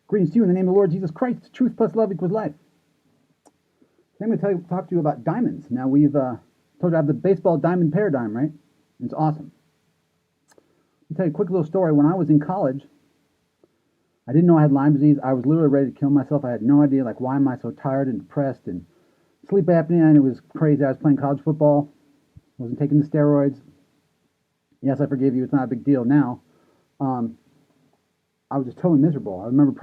Greetings to you in the name of the Lord Jesus Christ. Truth plus love equals life. Today I'm going to talk to you about diamonds. Now we've told you I have the baseball diamond paradigm, right? It's awesome. I'll tell you a quick little story. When I was in college, I didn't know I had Lyme disease. I was literally ready to kill myself. I had no idea, like, why am I so tired and depressed and sleep apnea, and it was crazy. I was playing college football, wasn't taking the steroids. Yes, I forgive you. It's not a big deal now. I was just totally miserable. I remember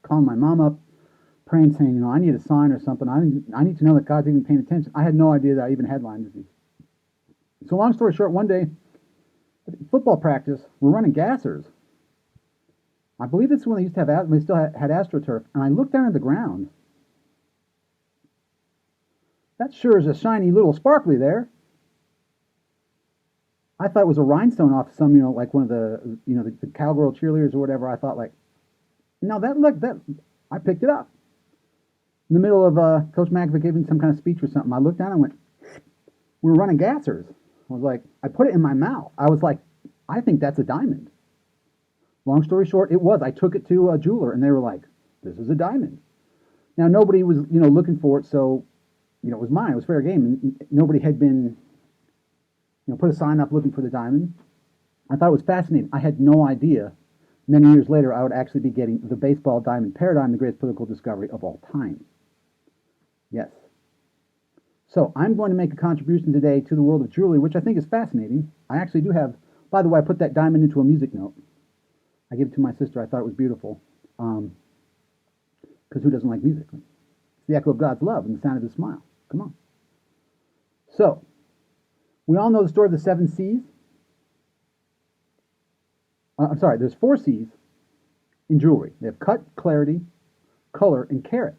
calling my mom up, praying, saying, I need a sign or something. I need to know that God's even paying attention. I had no idea that I even had Lyme disease. So long story short, one day, football practice, we're running gassers. I believe this is when they used to have, they still had AstroTurf, and I looked down at the ground. That sure is a shiny little sparkly there. I thought it was a rhinestone off some, like one of the, the cowgirl cheerleaders or whatever. I thought, like, no, I picked it up. In the middle of Coach McAfee giving some kind of speech or something, I looked down and went, we were running gassers. I was like, I put it in my mouth. I was like, I think that's a diamond. Long story short, it was. I took it to a jeweler, and they were like, this is a diamond. Now, nobody was, looking for it, so, it was mine. It was fair game. And nobody had been, put a sign up looking for the diamond. I thought it was fascinating. I had no idea many years later I would actually be getting the baseball diamond paradigm, the greatest political discovery of all time. Yes. So I'm going to make a contribution today to the world of jewelry, which I think is fascinating. I actually do have, by the way, I put that diamond into a music note. I gave it to my sister. I thought it was beautiful. Because who doesn't like music? It's the echo of God's love and the sound of his smile. Come on. So, we all know the story of the 7 C's. I'm sorry, there's 4 C's in jewelry. They have cut, clarity, color, and carat.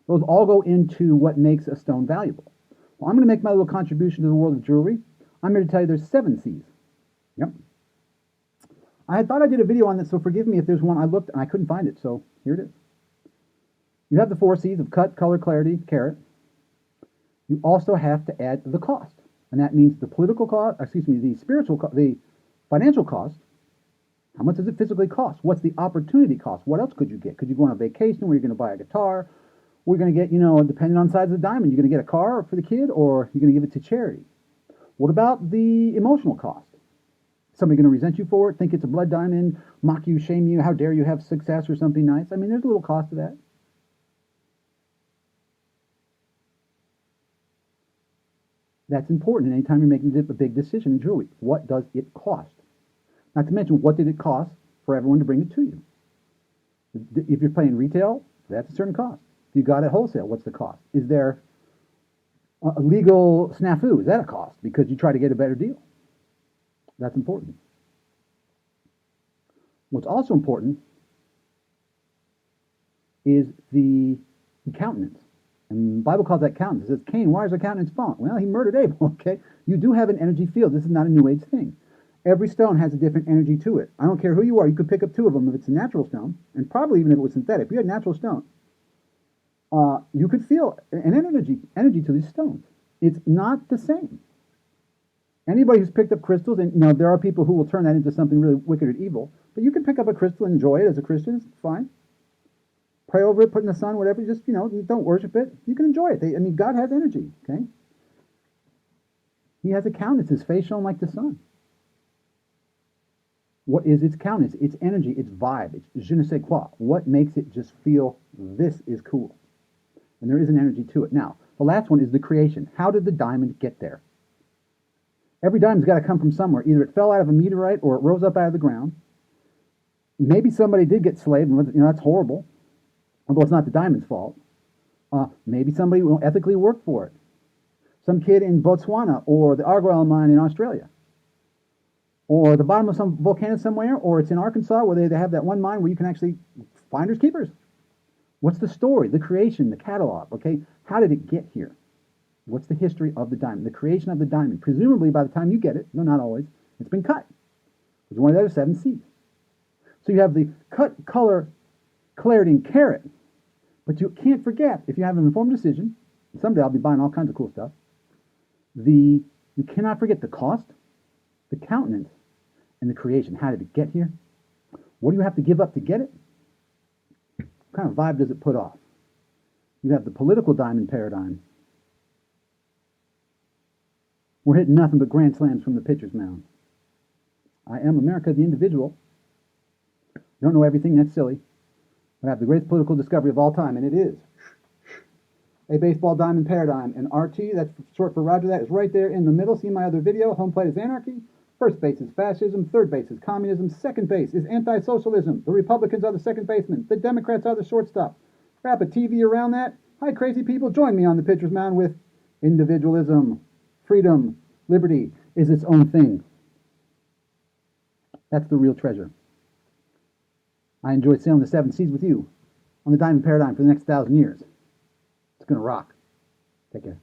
Those all go into what makes a stone valuable. Well, I'm going to make my little contribution to the world of jewelry. I'm here to tell you there's 7 C's. Yep. I had thought I did a video on this, so forgive me if there's one I looked and I couldn't find it, so here it is. You have the 4 C's of cut, color, clarity, carat. You also have to add the cost, and that means the political cost, the spiritual cost, the financial cost. How much does it physically cost? What's the opportunity cost? What else could you get? Could you go on a vacation where you're going to buy a guitar? We're going to get, depending on the size of the diamond, you're going to get a car for the kid, or you're going to give it to charity. What about the emotional cost? Somebody going to resent you for it, think it's a blood diamond, mock you, shame you, how dare you have success or something nice? I mean, there's a little cost to that. That's important anytime you're making a big decision in jewelry. What does it cost? Not to mention, what did it cost for everyone to bring it to you? If you're paying retail, that's a certain cost. If you got it wholesale, what's the cost? Is there a legal snafu? Is that a cost because you try to get a better deal? That's important. What's also important is the countenance. And the Bible calls that countenance. It says, Cain, why is our countenance fallen? Well, he murdered Abel, okay? You do have an energy field. This is not a New Age thing. Every stone has a different energy to it. I don't care who you are. You could pick up 2 of them if it's a natural stone, and probably even if it was synthetic. If you had a natural stone, you could feel an energy to these stones. It's not the same. Anybody who's picked up crystals, and there are people who will turn that into something really wicked or evil, but you can pick up a crystal and enjoy it as a Christian. It's fine. Pray over it, put it in the sun, whatever. Just, don't worship it. You can enjoy it. God has energy, okay? He has a countenance. His face shone like the sun. What is its countenance? Its energy, its vibe, it's je ne sais quoi. What makes it just feel this is cool? And there is an energy to it. Now, the last one is the creation. How did the diamond get there? Every diamond's got to come from somewhere. Either it fell out of a meteorite or it rose up out of the ground. Maybe somebody did get slaved, and that's horrible. Although it's not the diamond's fault. Maybe somebody ethically worked for it. Some kid in Botswana or the Argyle mine in Australia. Or the bottom of some volcano somewhere, or it's in Arkansas where they have that one mine where you can actually finders keepers. What's the story, the creation, the catalog, okay? How did it get here? What's the history of the diamond? The creation of the diamond. Presumably by the time you get it, no, not always, it's been cut. It's one of the other 7 C's. So you have the cut, color, clarity, and carat. But you can't forget, if you have an informed decision, someday I'll be buying all kinds of cool stuff, you cannot forget the cost, the countenance, and the creation. How did it get here? What do you have to give up to get it? What kind of vibe does it put off? You have the political diamond paradigm. We're hitting nothing but grand slams from the pitcher's mound. I am America, the individual. Don't know everything, that's silly. But I have the greatest political discovery of all time, and it is a baseball diamond paradigm. And RT, that's short for Roger, that is right there in the middle. See my other video, home plate is anarchy. First base is fascism. Third base is communism. Second base is anti-socialism. The Republicans are the second baseman. The Democrats are the shortstop. Wrap a TV around that. Hi, crazy people. Join me on the pitcher's mound with individualism. Freedom, liberty is its own thing. That's the real treasure. I enjoyed sailing the seven seas with you on the diamond paradigm for the next 1,000 years. It's going to rock. Take care.